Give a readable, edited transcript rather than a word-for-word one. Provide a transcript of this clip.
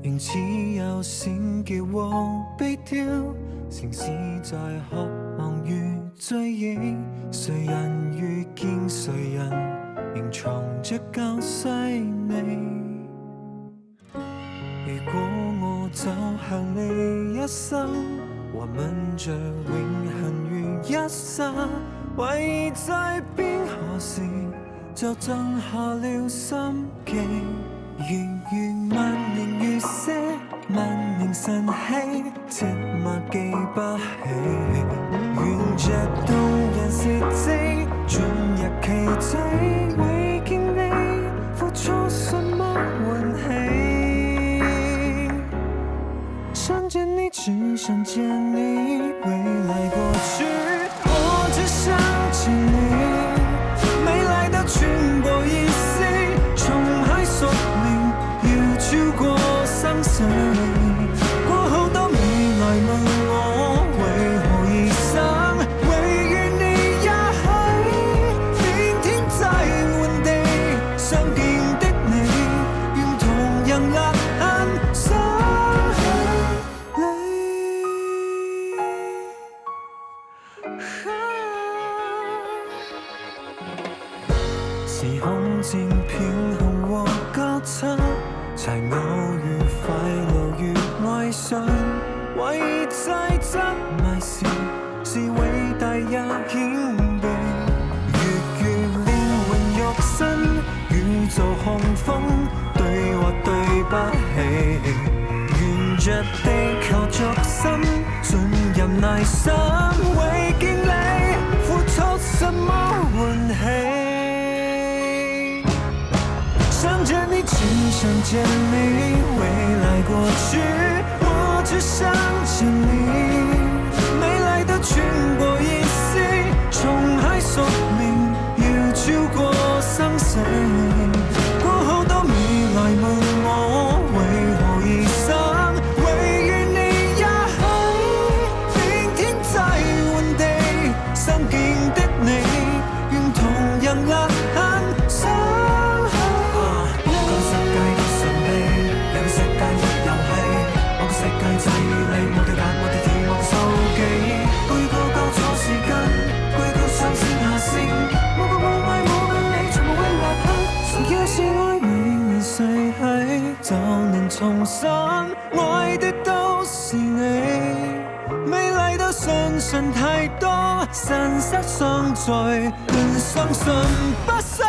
仍似有閃嘅和悲調，城市在渴望與追憶，誰人遇見誰人，仍藏着教西你。如果我走向你一生，還吻着永恆如一剎，唯在邊何時就贈下了心機。如萬年如昔，萬年晨曦，寂寞記不起，沿着動人事跡，進入奇蹟，為見你付出什麼運氣，想見你只想見你，未來過去我只想見你，沒來的全部意思，從海索命要超過生死，過後都未來問我為何而生，為與你一起變天際換地，相見的你願同樣勒痕想你。時空漸變紅和交叉，才偶遇快樂與哀傷，為在執迷時是偉大也謙卑，越靈魂肉身，宇宙洪峰，對或對不起，沿着地球軸心，進入內心，為見你付出什麼運氣，想見你只想見你，未來過去我只想見你，沒來的全部意思，從海索命要超過生死，過後都未來問我為何而生，為與你一起變天際換地，相見的你願同樣勒痕想世界際你我哋眼我哋甜我哋手機，句個交錯時間，句個上線下線，冇個冇愛冇跟你全部會劃分，誰要是愛你誰係就能重新愛的都是你，美麗到信神太多，神失喪在更相信不息。